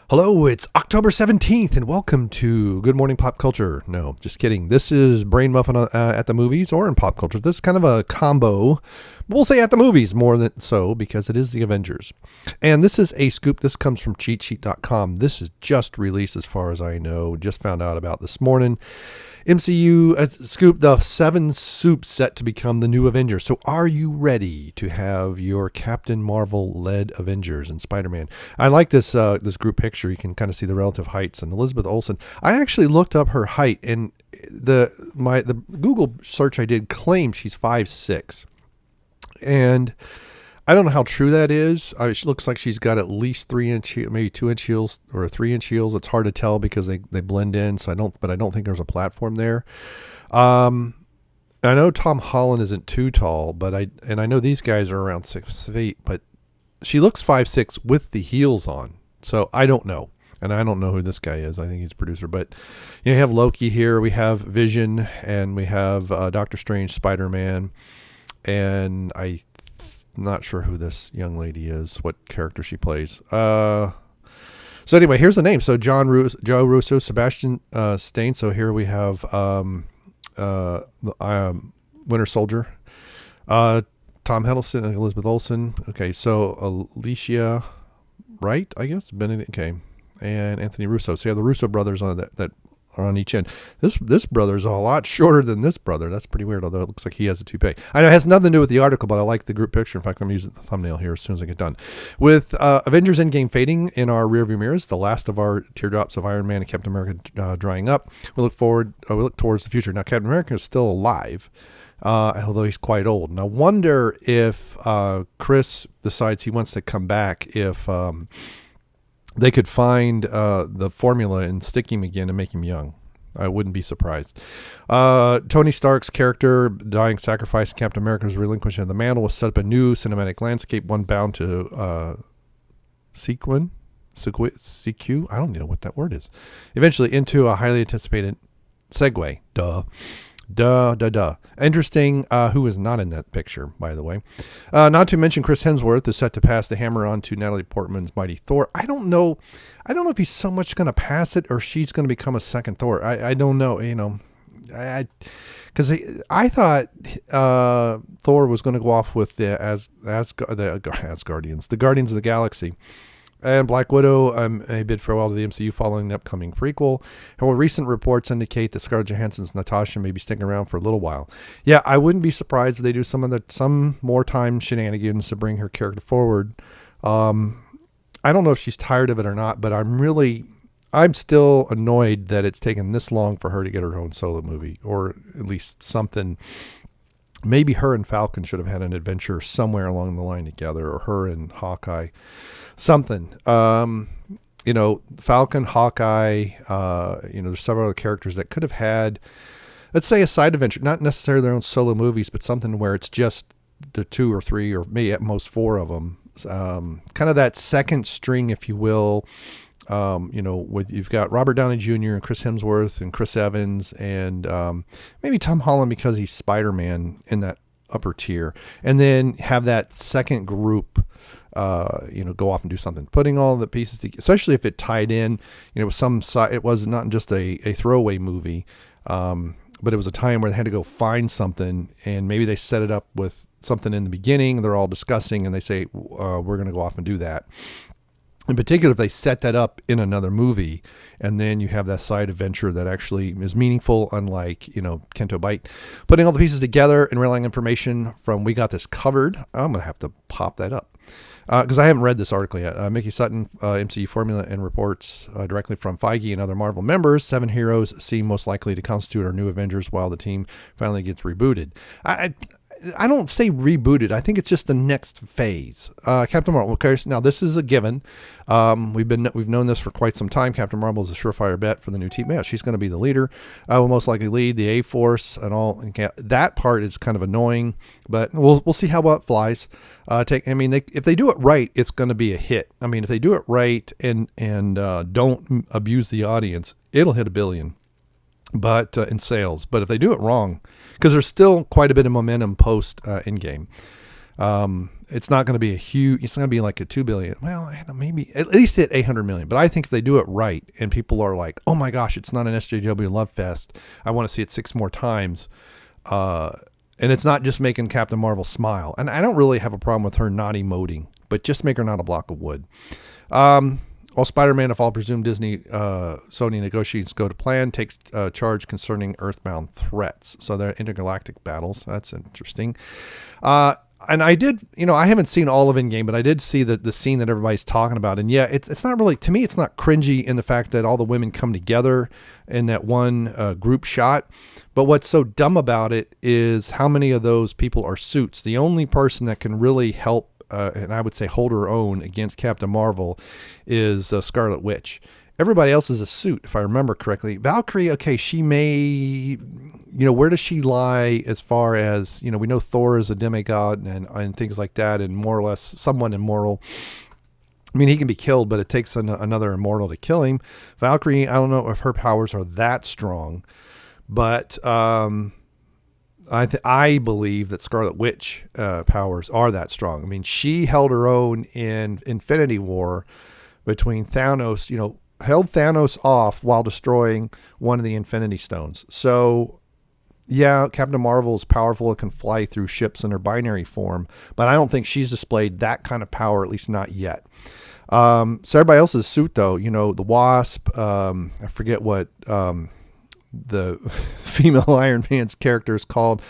Hello, it's October 17th, and welcome to Good Morning Pop Culture. No, just kidding. This is Brain Muffin at the movies or in pop culture. This is kind of a combo. We'll say at the movies more than so because it is the Avengers. And this is a scoop. This comes from cheatsheet.com. This is just released as far as I know. Just found out about this morning. MCU scoop, the 7 soups set to become the new Avengers. So are you ready to have your Captain Marvel-led Avengers and Spider-Man? I like this this group picture. You can kind of see the relative heights. And Elizabeth Olsen, I actually looked up her height, and the Google search I did claims she's 5'6". And I don't know how true that is. It looks like she's got at least 3-inch, maybe 2-inch heels or 3-inch heels. It's hard to tell because they blend in. So I don't think there's a platform there. I know Tom Holland isn't too tall, but I know these guys are around 6 feet, but she looks 5'6" with the heels on. So I don't know. And I don't know who this guy is. I think he's a producer, but you have Loki here. We have Vision, and we have Doctor Strange, Spider-Man, and I'm not sure who this young lady is, what character she plays. So anyway, here's the name. So Joe Russo, Sebastian Stain. So here we have Winter Soldier, Tom Hiddleston, and Elizabeth Olsen. Okay, so Alicia Wright, I guess, Benedict. Okay, and Anthony Russo. So you have the Russo brothers on that are on each end. This brother's a lot shorter than this brother. That's pretty weird, although it looks like he has a toupee. I know it has nothing to do with the article, but I like the group picture. In fact, I'm using the thumbnail here as soon as I get done. With Avengers Endgame fading in our rearview mirrors, the last of our teardrops of Iron Man and Captain America drying up, we look towards the future. Now, Captain America is still alive, although he's quite old. And I wonder if Chris decides he wants to come back, if they could find the formula and stick him again and make him young. I wouldn't be surprised. Tony Stark's character, dying sacrifice, Captain America's relinquishing of the mantle, will set up a new cinematic landscape, one bound to CQ. I don't even know what that word is. Eventually into a highly anticipated segue. Duh. Interesting, who is not in that picture, by the way. Not to mention Chris Hemsworth is set to pass the hammer on to Natalie Portman's Mighty Thor. I don't know if he's so much going to pass it or she's going to become a second Thor. I don't know, because I thought Thor was going to go off with the Asgardians, the Guardians of the Galaxy. And Black Widow may bid farewell to the MCU following the upcoming prequel. However, recent reports indicate that Scarlett Johansson's Natasha may be sticking around for a little while. Yeah, I wouldn't be surprised if they do some more time shenanigans to bring her character forward. I don't know if she's tired of it or not, but I'm still annoyed that it's taken this long for her to get her own solo movie, or at least something. Maybe her and Falcon should have had an adventure somewhere along the line together, or her and Hawkeye. Something, Falcon, Hawkeye, there's several other characters that could have had, let's say, a side adventure, not necessarily their own solo movies, but something where it's just the 2 or 3 or maybe at most 4 of them. Kind of that second string, if you will. You've got Robert Downey Jr. and Chris Hemsworth and Chris Evans and maybe Tom Holland because he's Spider-Man in that upper tier, and then have that second group go off and do something, putting all the pieces together, especially if it tied in, with some side. It was not just a throwaway movie, but it was a time where they had to go find something, and maybe they set it up with something in the beginning. They're all discussing, and they say, we're going to go off and do that. In particular, if they set that up in another movie, and then you have that side adventure that actually is meaningful, unlike, Kento Bite. Putting all the pieces together and relaying information from We Got This Covered. I'm going to have to pop that up because I haven't read this article yet. Mickey Sutton, MCU Formula, and reports directly from Feige and other Marvel members. 7 heroes seem most likely to constitute our new Avengers while the team finally gets rebooted. I don't say rebooted. I think it's just the next phase. Captain Marvel. Okay, now this is a given. We've known this for quite some time. Captain Marvel is a surefire bet for the new team. Yeah, she's going to be the leader. Will most likely lead the A-Force and all. That part is kind of annoying, but we'll see how well it flies. If they do it right, it's going to be a hit. If they do it right and don't abuse the audience, it'll hit $1 billion. But in sales. But if they do it wrong, because there's still quite a bit of momentum post Endgame. It's not going to be it's going to be like a 2 billion. Well, maybe at least at 800 million. But I think if they do it right and people are like, oh my gosh, it's not an SJW love fest, I want to see it 6 more times. And it's not just making Captain Marvel smile. And I don't really have a problem with her not emoting, but just make her not a block of wood. While Spider-Man, if all presumed Disney, Sony negotiations go to plan, takes charge concerning Earthbound threats. So they're intergalactic battles. That's interesting. And I did, I haven't seen all of Endgame, but I did see the scene that everybody's talking about. And yeah, it's not really, to me, it's not cringy in the fact that all the women come together in that one group shot. But what's so dumb about it is how many of those people are suits. The only person that can really help, and I would say hold her own against Captain Marvel, is Scarlet Witch. Everybody else is a suit, if I remember correctly. Valkyrie, okay, she may, where does she lie as far as, we know Thor is a demigod and things like that, and more or less somewhat immortal. I mean, he can be killed, but it takes another immortal to kill him. Valkyrie, I don't know if her powers are that strong, but I believe that Scarlet Witch powers are that strong. I mean, she held her own in Infinity War between Thanos, held Thanos off while destroying one of the Infinity Stones. So, yeah, Captain Marvel is powerful. It can fly through ships in her binary form, but I don't think she's displayed that kind of power, at least not yet. So everybody else's suit, though, the Wasp, I forget what the female Iron Man's character is called.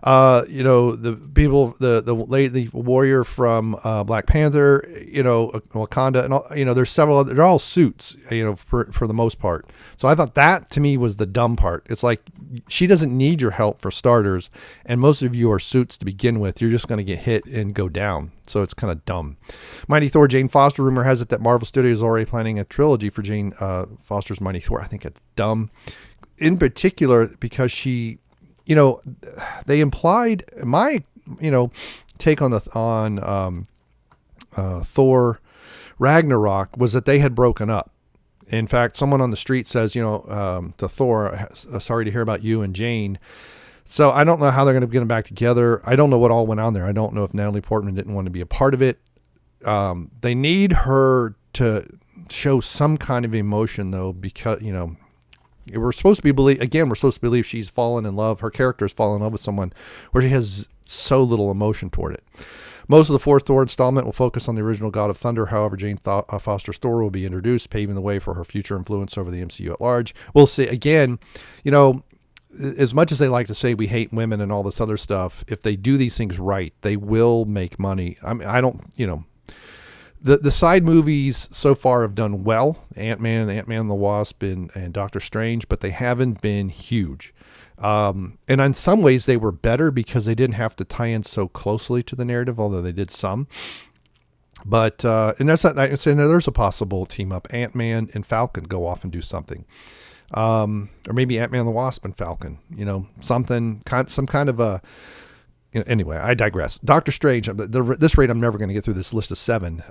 The people, the warrior from Black Panther, Wakanda, and all, there's several other, they're all suits, for the most part. So I thought that to me was the dumb part. It's like, she doesn't need your help for starters, and most of you are suits to begin with. You're just going to get hit and go down. So it's kind of dumb. Mighty Thor, Jane Foster, rumor has it that Marvel Studios is already planning a trilogy for Jane Foster's Mighty Thor. I think it's dumb. In particular, because she, they implied my, take on Thor Ragnarok was that they had broken up. In fact, someone on the street says, to Thor, sorry to hear about you and Jane. So I don't know how they're going to get them back together. I don't know what all went on there. I don't know if Natalie Portman didn't want to be a part of it. They need her to show some kind of emotion, though, because, we're supposed to believe she's fallen in love. Her character has fallen in love with someone where she has so little emotion toward it. Most of the fourth Thor installment will focus on the original God of Thunder. However, Jane Foster's Thor will be introduced, paving the way for her future influence over the MCU at large. We'll see. Again, as much as they like to say we hate women and all this other stuff, if they do these things right, they will make money. I mean, I don't, The side movies so far have done well, Ant-Man and the Wasp and Doctor Strange, but they haven't been huge. And in some ways they were better because they didn't have to tie in so closely to the narrative, although they did some. But and that's not, there's a possible team up. Ant-Man and Falcon go off and do something. Or maybe Ant-Man and the Wasp and Falcon, some kind of a, anyway, I digress. Doctor Strange, at this rate, I'm never going to get through this list of 7.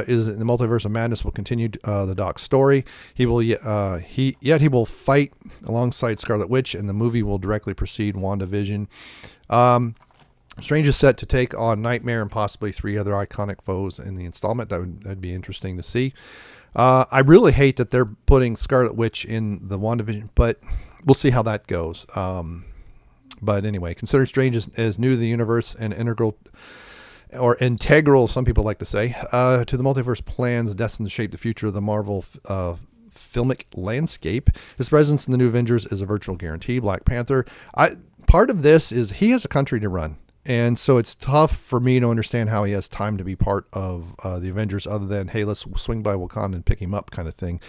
Is the Multiverse of Madness will continue the Doc's story. He will fight alongside Scarlet Witch, and the movie will directly precede WandaVision. Strange is set to take on Nightmare and possibly 3 other iconic foes in the installment. That'd be interesting to see. I really hate that they're putting Scarlet Witch in the WandaVision, but we'll see how that goes. But anyway, considered Strange as new to the universe and integral, some people like to say, to the multiverse plans destined to shape the future of the Marvel filmic landscape. His presence in the new Avengers is a virtual guarantee. Black Panther. Part of this is he has a country to run. And so it's tough for me to understand how he has time to be part of the Avengers other than, hey, let's swing by Wakanda and pick him up kind of thing.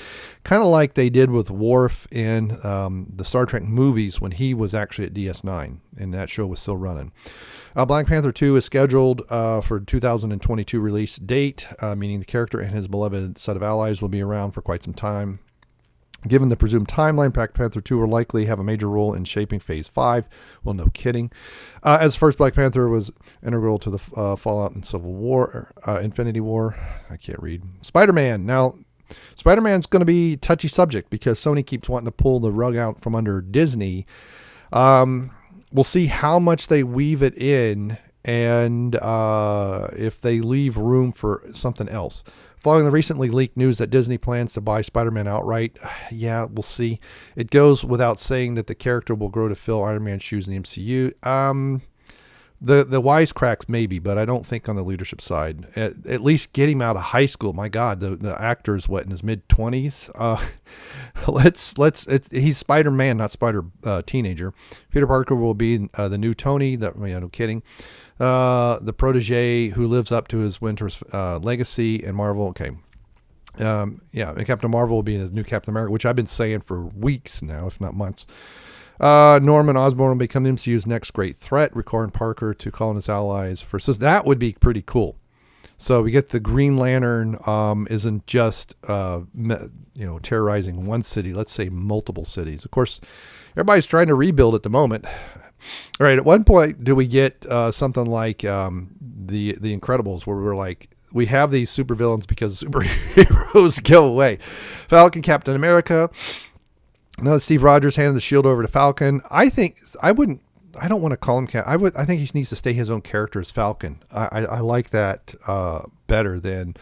Kind of like they did with Worf in the Star Trek movies when he was actually at DS9 and that show was still running. Black Panther 2 is scheduled for 2022 release date, meaning the character and his beloved set of allies will be around for quite some time. Given the presumed timeline, Black Panther 2 will likely have a major role in shaping Phase 5. Well, no kidding. As first, Black Panther was integral to the fallout in Civil War, Infinity War. I can't read. Spider-Man. Now, Spider-Man's going to be a touchy subject because Sony keeps wanting to pull the rug out from under Disney. We'll see how much they weave it in and if they leave room for something else. Following the recently leaked news that Disney plans to buy Spider-Man outright, yeah, we'll see. It goes without saying that the character will grow to fill Iron Man's shoes in the MCU. The wisecracks maybe, but I don't think on the leadership side. At least get him out of high school. My God, the actor's what, in his mid-20s? He's Spider-Man, not Spider teenager. Peter Parker will be the new Tony. No kidding. The protege who lives up to his Winter's legacy, and Marvel. Okay. And Captain Marvel will be the new Captain America, which I've been saying for weeks now, if not months. Norman Osborn will become the MCU's next great threat, requiring Parker to call on his allies for. So that would be pretty cool. So we get the Green Lantern isn't just terrorizing one city. Let's say multiple cities. Of course, everybody's trying to rebuild at the moment. All right. At one point, do we get something like the Incredibles, where we're like, we have these supervillains because superheroes go away. Falcon, Captain America. Now that Steve Rogers handed the shield over to Falcon, I don't want to call him I think he needs to stay his own character as Falcon. I like that better than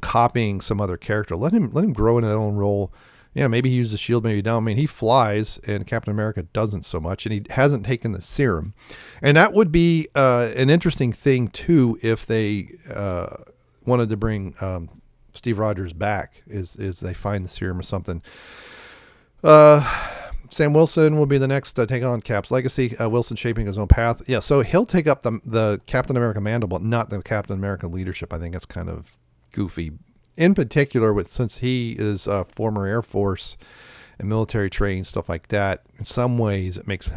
copying some other character. Let him grow in his own role. Yeah, maybe he uses the shield, maybe don't. I mean, he flies, and Captain America doesn't so much, and he hasn't taken the serum. And that would be an interesting thing too if they wanted to bring Steve Rogers back. Is they find the serum or something. Sam Wilson will be the next to take on Cap's legacy. Wilson shaping his own path. Yeah, so he'll take up the Captain America mantle, but not the Captain America leadership. I think that's kind of goofy. In particular, since he is former Air Force and military trained, stuff like that, in some ways it makes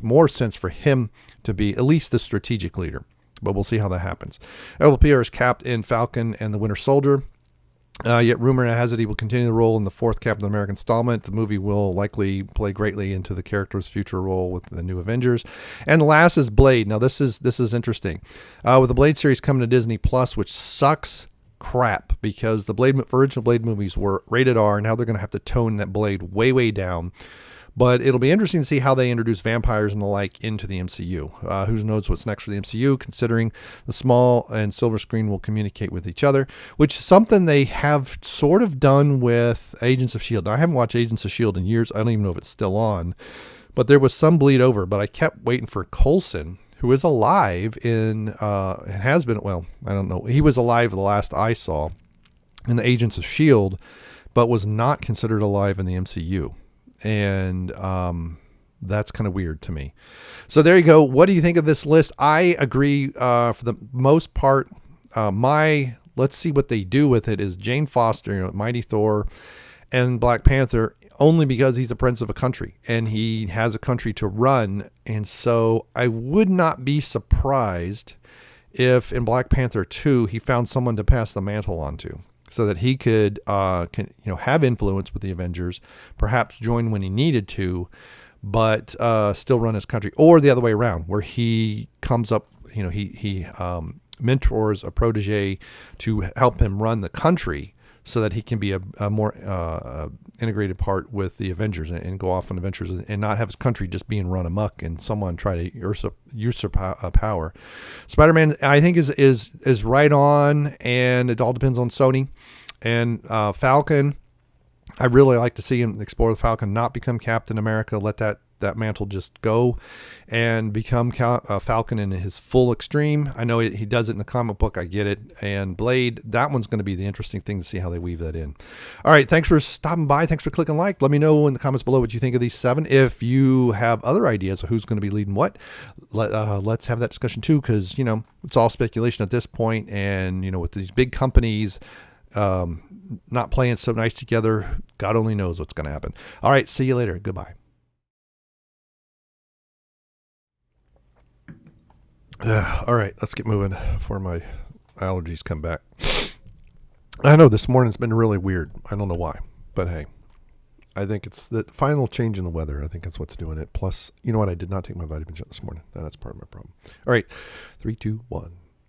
more sense for him to be at least the strategic leader. But we'll see how that happens. Evan Pierre is capped in Falcon and the Winter Soldier. Yet rumor has it he will continue the role in the fourth Captain America installment. The movie will likely play greatly into the character's future role with the new Avengers. And last is Blade. Now this is interesting. With the Blade series coming to Disney Plus, which sucks crap because the original Blade movies were rated R. Now they're going to have to tone that Blade way down. But it'll be interesting to see how they introduce vampires and the like into the MCU. Who knows what's next for the MCU, considering the small and silver screen will communicate with each other, which is something they have sort of done with Agents of S.H.I.E.L.D. Now, I haven't watched Agents of S.H.I.E.L.D. in years. I don't even know if it's still on. But there was some bleed over. But I kept waiting for Coulson, who is alive and has been, well, I don't know. He was alive the last I saw in the Agents of S.H.I.E.L.D., but was not considered alive in the MCU. And that's kind of weird to me. So there you go. What do you think of this list? I agree for the most part. Let's see what they do with it is Jane Foster, Mighty Thor, and Black Panther, only because he's a prince of a country and he has a country to run. And so I would not be surprised if in Black Panther 2 he found someone to pass the mantle on to, so that he could have influence with the Avengers, perhaps join when he needed to, but still run his country. Or the other way around, where he comes up, he mentors a protege to help him run the country so that he can be a more integrated part with the Avengers and go off on adventures and not have his country just being run amok and someone try to usurp power. Spider-Man, I think, is right on, and it all depends on Sony. And Falcon, I really like to see him explore the Falcon, not become Captain America, let that mantle just go and become Falcon in his full extreme. I know he does it in the comic book. I get it. And Blade, that one's going to be the interesting thing to see how they weave that in. All right. Thanks for stopping by. Thanks for clicking like. Let me know in the comments below what you think of these 7. If you have other ideas of who's going to be leading what, let's have that discussion too, because, it's all speculation at this point. And, with these big companies not playing so nice together, God only knows what's going to happen. All right. See you later. Goodbye. All right, let's get moving before my allergies come back. I know this morning's been really weird. I don't know why, but hey, I think it's the final change in the weather. I think that's what's doing it. Plus, you know what? I did not take my vitamin shot this morning. That's part of my problem. All right, 3, 2, 1.